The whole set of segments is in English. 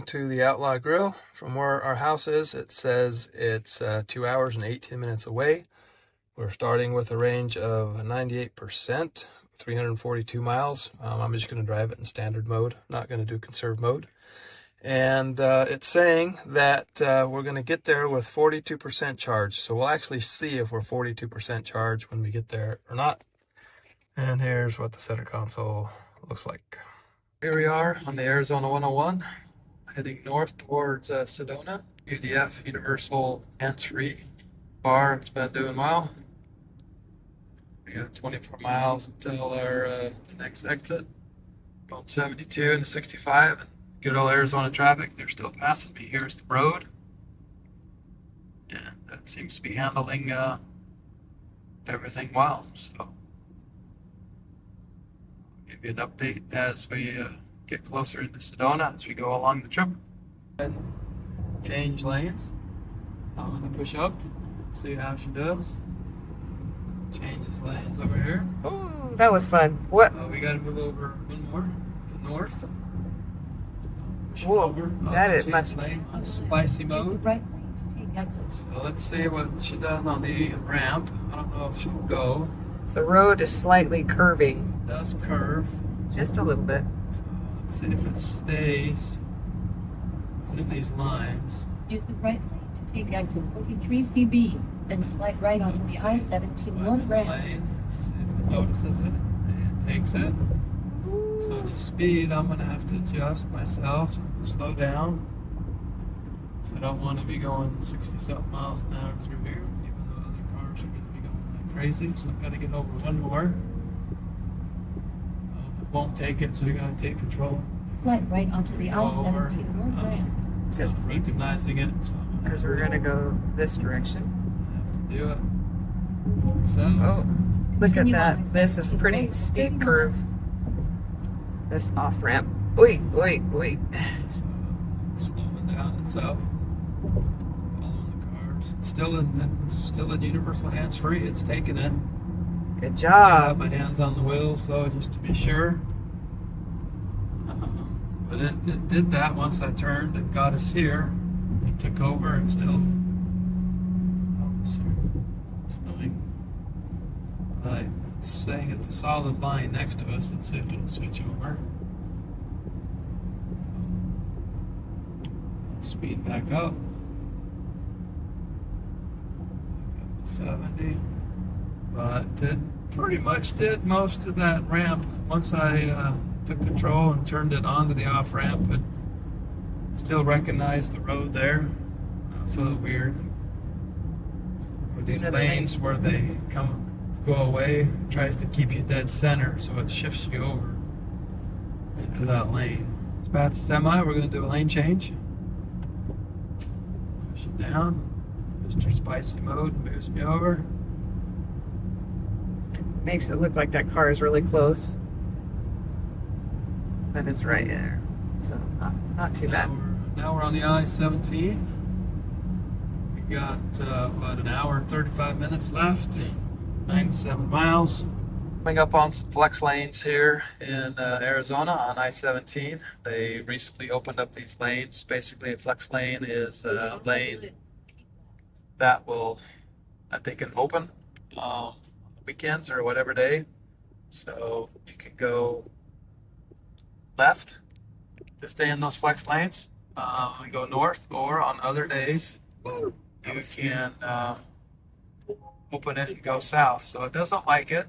going to the Outlaw Grill. From where our house is, it says it's 2 hours and 18 minutes away. We're starting with a range of 98%, 342 miles. I'm just going to drive it in standard mode, not going to do conserve mode. And it's saying that we're going to get there with 42% charge. So we'll actually see if we're 42% charge when we get there or not. And here's what the center console looks like. Here we are on the Arizona 101, heading north towards Sedona. UDF, Universal Hands-Free bar. It's been doing well. We got 24 miles until our next exit. Going 72 into 65. Good old Arizona traffic. They're still passing me. Here's the road. And that seems to be handling everything well. So give you an update as we get closer into Sedona as we go along the trip. And change lanes. I'm going to push up, see how she does. Changes lanes over here. Oh, that was fun. What? So we got to move over one more to north. Whoa, over. That it must lane on spicy mode. So let's see what she does on the ramp. I don't know if she'll go. The road is slightly curving. It does curve. Just a little bit. So let's see if it stays in these lines. Use the right lane to take exit 43CB, then slide right onto the I-17 north ramp. Let's see if it notices it. It takes it. So the speed, I'm going to have to adjust myself, so I'm going to slow down. I don't want to be going 60-something miles an hour through here, even though other cars are going to be going like crazy. So I've got to get over one more. It won't take it, so you got to take control. Slide right onto the I-17 north ramp. Just recognizing it, so Because we're going to go this direction. I have to do it. So, Oh, look at that. This is a pretty steep curve. This off ramp. Wait. so slowing down itself. Following the cars. It's still in universal hands-free. It's taking it. Good I have job. my hands on the wheels though, just to be sure. But it did that once I turned and got us here. It took over and still. It's going. It's saying it's a solid line next to us. Let's see if it'll switch over. Speed back up. 70. But pretty much did most of that ramp once I took control and turned it onto the off ramp, but still recognized the road there. It's a little weird. With these lanes where they go away, it tries to keep you dead center, so it shifts you over into that lane. It's past the semi, we're going to do a lane change. Push it down. Mr. Spicy mode moves me over. Makes it look like that car is really close. But it's right there. So not too bad. Now we're on the I-17. We got about an hour and 35 minutes left. 97 miles. Coming up on some flex lanes here in Arizona on I-17. They recently opened up these lanes. Basically, a flex lane is a lane that they can open on weekends or whatever day. So you can go left to stay in those flex lanes and go north, or on other days you can open it and go south. So it doesn't like it.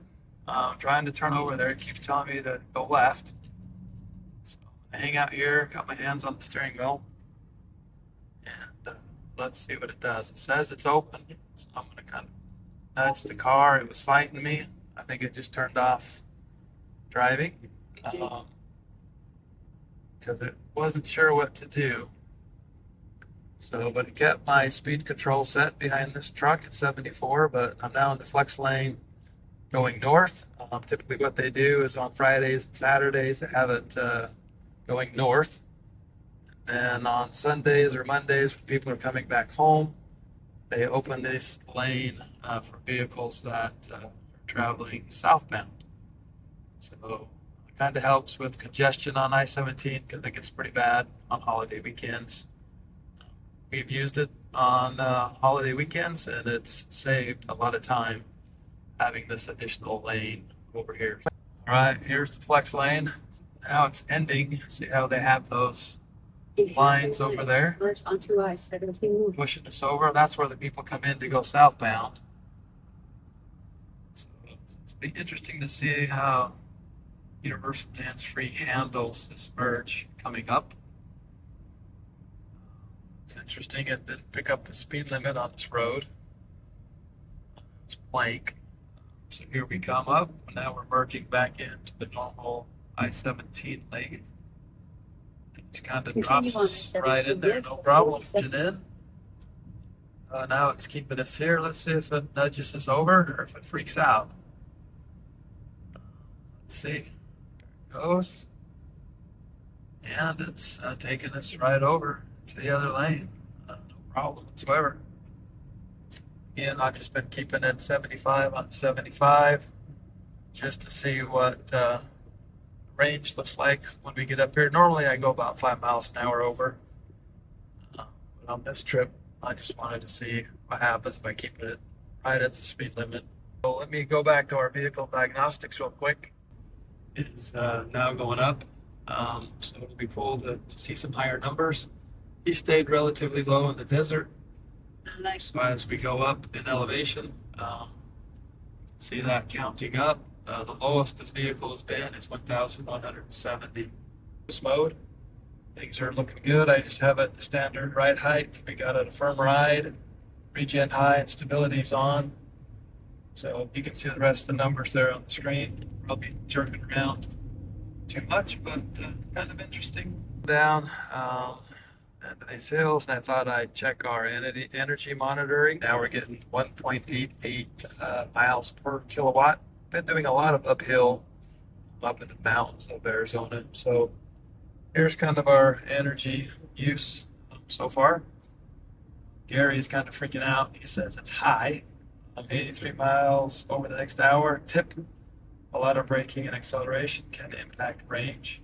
I'm trying to turn over there. It keeps telling me to go left. So I hang out here, got my hands on the steering wheel, and let's see what it does. It says it's open, so I'm going to kind of nudge the car. It was fighting me. I think it just turned off driving because it wasn't sure what to do. So, but it kept my speed control set behind this truck at 74, but I'm now in the flex lane going north. Typically what they do is on Fridays and Saturdays, they have it going north. And on Sundays or Mondays, when people are coming back home, they open this lane for vehicles that are traveling southbound. So Kind of helps with congestion on I-17 because it gets pretty bad on holiday weekends. We've used it on holiday weekends, and it's saved a lot of time having this additional lane over here. All right, here's the flex lane. Now it's ending. See how they have those lines over there Merge onto I-17. pushing us over? That's where the people come in to go southbound. So it'll be interesting to see how Universal Hands-Free handles this merge coming up. It's interesting, it didn't pick up the speed limit on this road. It's blank. So here we come up, and now we're merging back into the normal I-17 lane. It kind of drops us right in there, no problem, get in. Now it's keeping us here. Let's see if it nudges us over or if it freaks out. Let's see. Goes, and it's taking us right over to the other lane. No problem whatsoever. Again, I've just been keeping it 75 on 75 just to see what range looks like when we get up here. Normally I go about 5 miles an hour over, but on this trip I just wanted to see what happens by keeping it right at the speed limit. So let me go back to our vehicle diagnostics real quick. Is now going up, so it'll be cool to see some higher numbers. He stayed relatively low in the desert, so as we go up in elevation, see that counting up. The lowest this vehicle has been is 1,170. This mode, things are looking good. I just have it at the standard ride height. We got it a firm ride, regen high, and stability's on. So you can see the rest of the numbers there on the screen. Probably jerking around too much, but kind of interesting. Down into these hills, and I thought I'd check our energy monitoring. Now we're getting 1.88 miles per kilowatt. Been doing a lot of uphill up in the mountains of Arizona. So here's kind of our energy use so far. Gary's kind of freaking out. He says it's high. 83 miles over the next hour. Tip, a lot of braking and acceleration can impact range.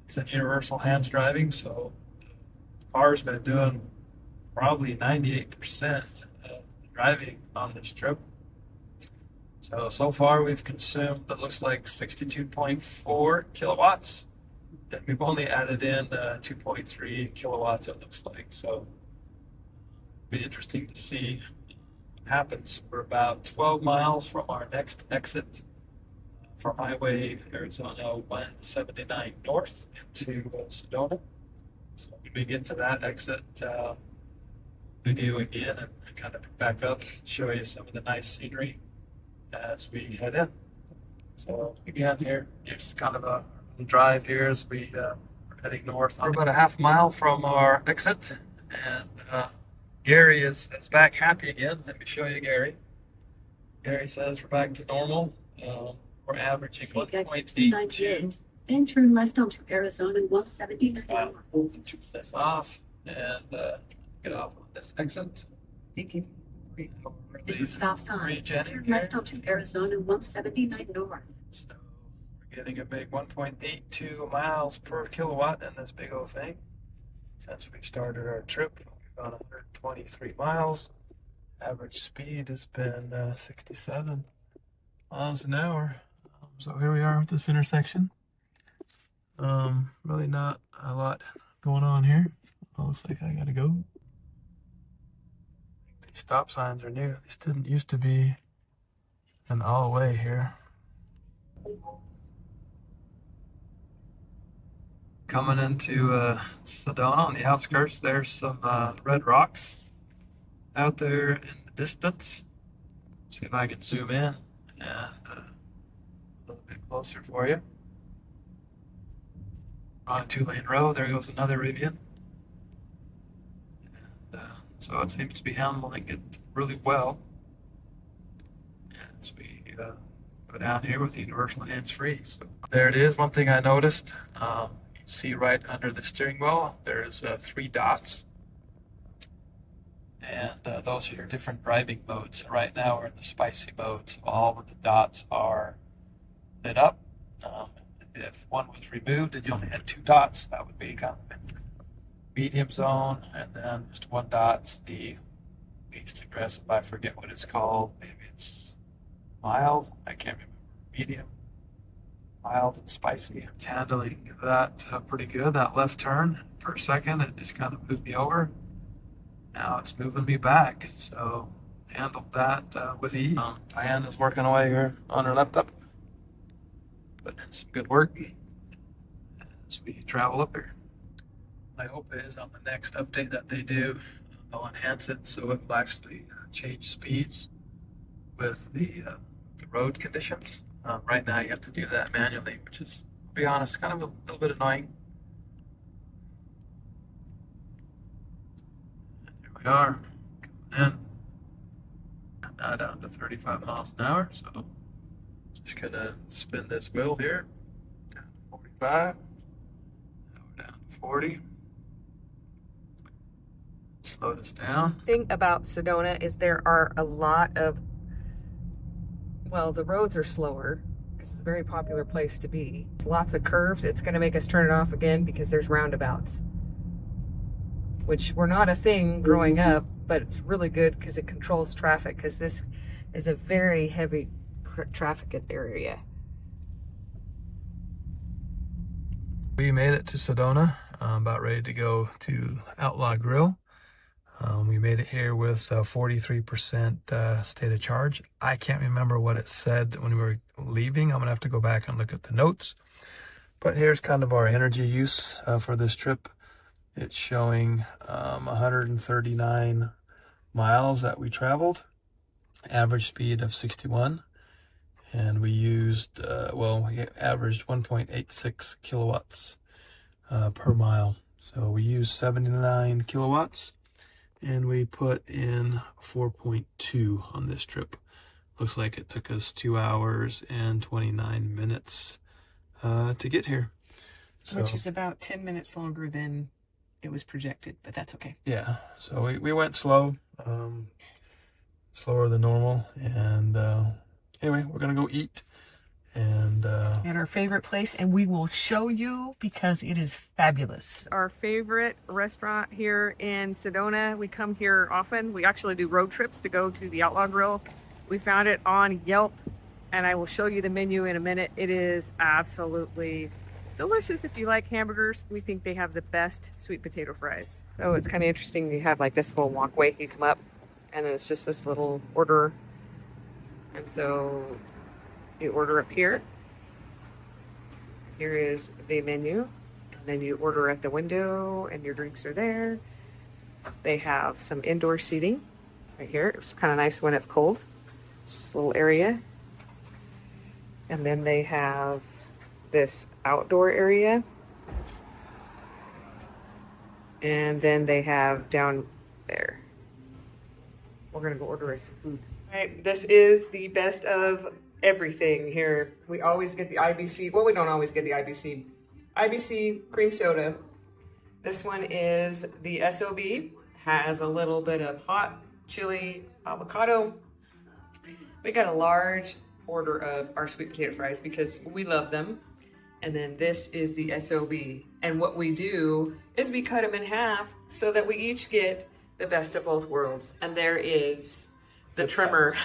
It's a universal hands driving, so the car's been doing probably 98% of the driving on this trip. So far we've consumed, it looks like 62.4 kilowatts. And we've only added in 2.3 kilowatts, it looks like. So it'll be interesting to see happens. We're about 12 miles from our next exit from Highway Arizona 179 north into Sedona. So when we get to that exit, video again and kind of back up, show you some of the nice scenery as we head in. So again, here's kind of a drive here as we are heading north. We're about a half mile from our exit, and Gary is back happy again. Let me show you Gary. Gary says we're back to normal. We're averaging 1.82. And turn left onto Arizona 179. Turn this off and get off on this exit. Thank you. It's a stop sign. Turn left onto Arizona 179 north. So we're getting a big 1.82 miles per kilowatt in this big old thing. Since we've started our trip, we've gone 123 miles. Average speed has been 67 miles an hour. So here we are at this intersection. Really not a lot going on here. Looks like I gotta go. These stop signs are new. These didn't used to be an all way here. Coming into Sedona on the outskirts, there's some red rocks out there in the distance. See if I can zoom in and a little bit closer for you. On a 2-lane road, there goes another Rivian. And, so it seems to be handling it really well. As we go down here with the universal hands-free. So there it is. One thing I noticed, you see right under the steering wheel, there's 3 dots. And those are your different driving modes. Right now we're in the spicy mode, so all of the dots are lit up. if one was removed and you only had 2 dots, that would be kind of medium zone, and then just 1 dot's the least aggressive. I forget what it's called. Maybe it's mild. I can't remember. Medium, mild, and spicy. Handling that pretty good. That left turn for a second, it just kind of moved me over. Now it's moving me back. So handled that with ease. Diane is working away here on her laptop, putting in some good work as we travel up here. My hope is on the next update that they do, they'll enhance it so it will actually change speeds with the road conditions. Right now you have to do that manually, which is, to be honest, kind of a little bit annoying. And here we are, coming in. Now down to 35 miles an hour, so just gonna spin this wheel here, down to 45. Now we're down to 40. Slow this down. The thing about Sedona is there are a lot of, well, the roads are slower because it's a very popular place to be. Lots of curves. It's going to make us turn it off again because there's roundabouts, which were not a thing growing up, but it's really good because it controls traffic, because this is a very heavy trafficked area. We made it to Sedona, about ready to go to Outlaw Grille. We made it here with 43% state of charge. I can't remember what it said when we were leaving. I'm gonna have to go back and look at the notes. But here's kind of our energy use for this trip. It's showing 139 miles that we traveled, average speed of 61. And we used, we averaged 1.86 kilowatts per mile. So we used 79 kilowatts. And we put in 4.2 on this trip. Looks like it took us 2 hours and 29 minutes to get here. So, which is about 10 minutes longer than it was projected, but that's okay. Yeah, so we went slow, slower than normal. And anyway, we're gonna go eat. And our favorite place, and we will show you because it is fabulous. Our favorite restaurant here in Sedona. We come here often. We actually do road trips to go to the Outlaw Grill. We found it on Yelp, and I will show you the menu in a minute. It is absolutely delicious if you like hamburgers. We think they have the best sweet potato fries. So it's kind of interesting. You have like this little walkway. You come up, and then it's just this little order. And so you order up here. Here is the menu. And then you order at the window and your drinks are there. They have some indoor seating right here. It's kind of nice when it's cold. It's just a little area. And then they have this outdoor area. And then they have down there. We're gonna go order us some food. All right, this is the best of everything here. We always get the IBC. Well, we don't always get the IBC. IBC cream soda. This one is the SOB. Has a little bit of hot chili avocado. We got a large order of our sweet potato fries because we love them. And then this is the SOB. And what we do is we cut them in half so that we each get the best of both worlds. And there is the trimmer.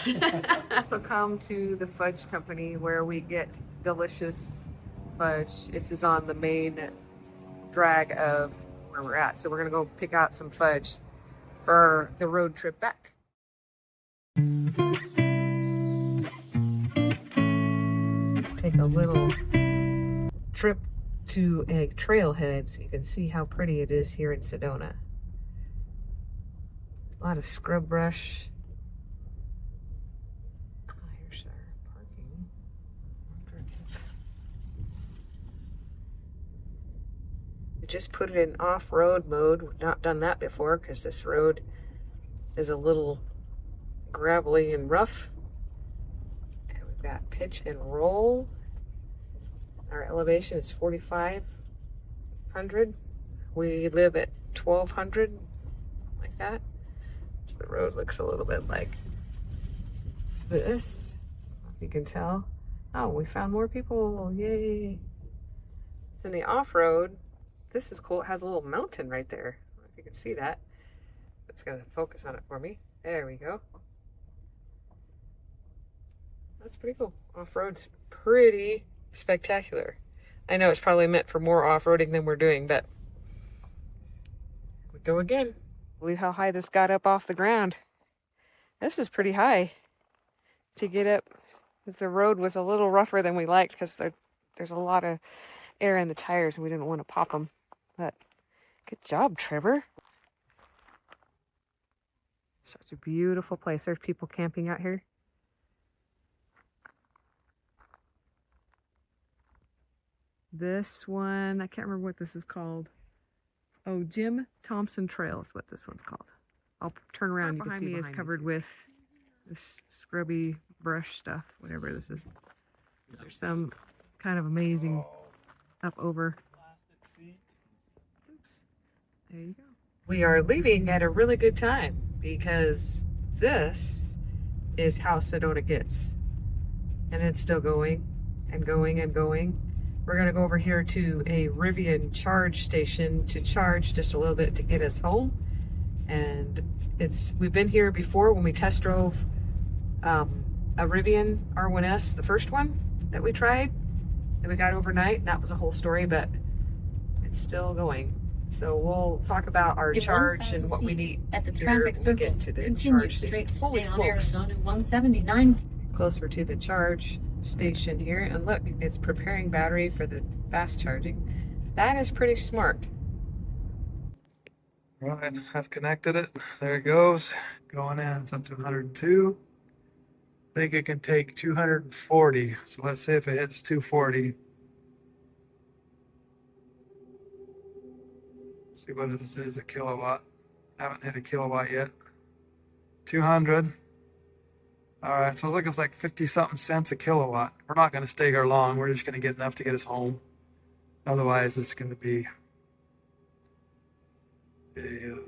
So come to the Fudge Company where we get delicious fudge. This is on the main drag of where we're at. So we're gonna go pick out some fudge for the road trip back. Take a little trip to a trailhead so you can see how pretty it is here in Sedona. A lot of scrub brush. Here's our parking. We just put it in off-road mode. We've not done that before because this road is a little gravelly and rough. And we've got pitch and roll. Our elevation is 4,500. We live at 1,200, like that. So the road looks a little bit like this. If you can tell. Oh, we found more people. Yay. It's in the off-road. This is cool. It has a little mountain right there. I don't know if you can see that. It's gonna focus on it for me. There we go. That's pretty cool. Off-road's pretty spectacular. I know it's probably meant for more off-roading than we're doing, but we go again. Believe how high this got up off the ground. This is pretty high to get up. The road was a little rougher than we liked because there's a lot of air in the tires and we didn't want to pop them. But good job, Trevor. Such a beautiful place. There's people camping out here. This one, I can't remember what this is called. Oh, Jim Thompson Trail is what this one's called. I'll turn around. You can see behind me is covered with this scrubby brush stuff, whatever this is. There's some kind of amazing up over. Oops. There you go. We are leaving at a really good time because this is how Sedona gets. And it's still going and going and going. We're going to go over here to a Rivian charge station to charge just a little bit to get us home. And we've been here before when we test drove a Rivian R1S, the first one that we tried, that we got overnight. That was a whole story, but it's still going. So we'll talk about our charge and what we need at the here traffic when we circle. get to the Continue charge straight station. to Holy stay on smokes. Arizona 179. Closer to the charge station here, and look, it's preparing battery for the fast charging. That is pretty smart. Right, I've connected it. There it goes. Going in, it's up to 102. I think it can take 240. So let's see if it hits 240. See what this is, a kilowatt. Haven't hit a kilowatt yet. 200. All right, so it looks like 50 something cents a kilowatt. We're not going to stay here long. We're just going to get enough to get us home. Otherwise, it's going to be an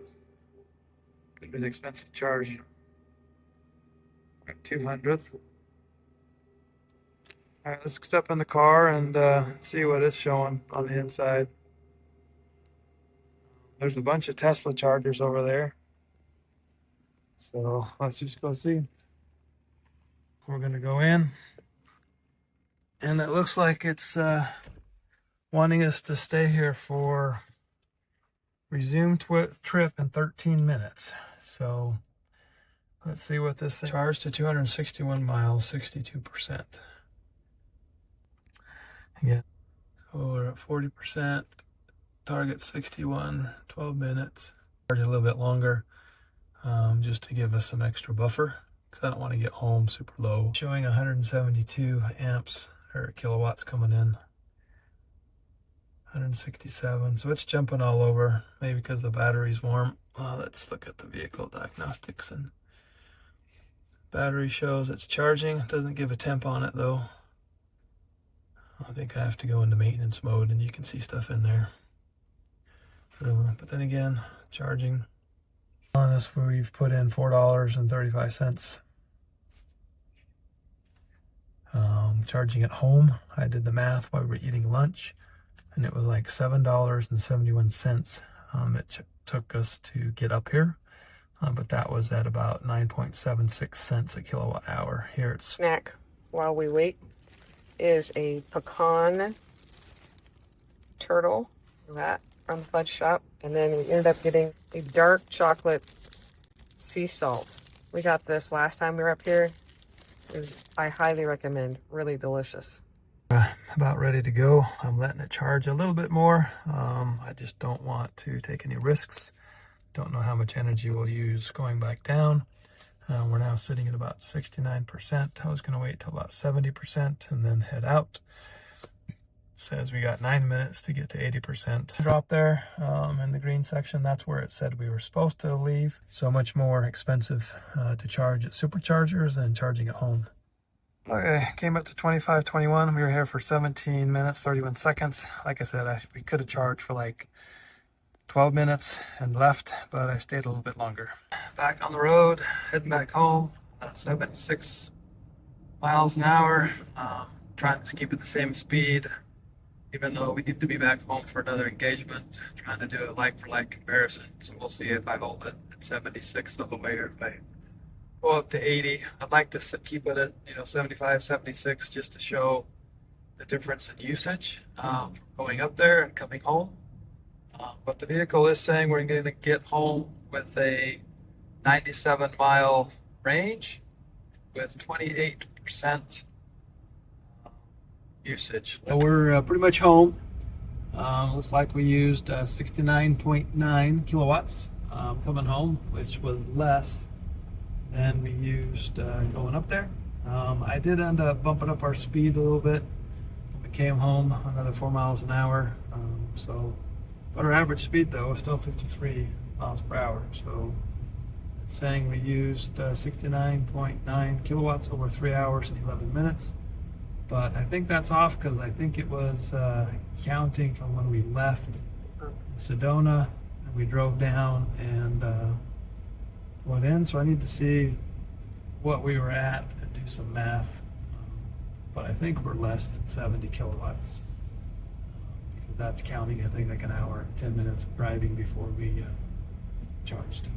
expensive charge. 200. All right, let's step in the car and see what it's showing on the inside. There's a bunch of Tesla chargers over there. So let's just go see. We're going to go in. And it looks like it's wanting us to stay here for resume trip in 13 minutes. So let's see what this thing charged to 261 miles, 62%. Again, so we're at 40%, target 61, 12 minutes. Charge a little bit longer just to give us some extra buffer because I don't want to get home super low. Showing 172 amps or kilowatts coming in. 167, so it's jumping all over, maybe because the battery's warm. Let's look at the vehicle diagnostics, and battery shows it's charging. It doesn't give a temp on it though. I think I have to go into maintenance mode and you can see stuff in there. But then again, charging. On this, we've put in $4.35. Charging at home, I did the math while we were eating lunch, and it was like $7.71 it took us to get up here. But that was at about 9.76 cents a kilowatt hour. Here it's Snack while we wait is a pecan turtle, that from the Fudge shop, and then we ended up getting a dark chocolate sea salt. We got this last time we were up here. I highly recommend. Really delicious. about ready to go. I'm letting it charge a little bit more. I just don't want to take any risks. Don't know how much energy we'll use going back down. We're now sitting at about 69%. I was going to wait till about 70% and then head out. Says we got 9 minutes to get to 80%. Drop there in the green section. That's where it said we were supposed to leave. So much more expensive to charge at superchargers than charging at home. Okay, came up to 25:21. We were here for 17 minutes, 31 seconds. Like I said, we could have charged for like 12 minutes and left, but I stayed a little bit longer. Back on the road, heading back home, 76 miles an hour. Trying to keep it the same speed. even though we need to be back home for another engagement, trying to do a like-for-like comparison. So we'll see if I hold it at 76 the whole way or if I go up to 80. I'd like to keep it at 75, 76 just to show the difference in usage going up there and coming home. But the vehicle is saying we're going to get home with a 97-mile range with 28% usage. So we're pretty much home. Looks like we used 69.9 kilowatts coming home, which was less than we used going up there. I did end up bumping up our speed a little bit. We came home another 4 miles an hour. But our average speed though is still 53 miles per hour. So it's saying we used 69.9 kilowatts over 3 hours and 11 minutes. But I think that's off because I think it was counting from when we left Sedona and we drove down and went in. So I need to see what we were at and do some math. But I think we're less than 70 kilowatts because that's counting, I think, like an hour and 10 minutes of driving before we charged.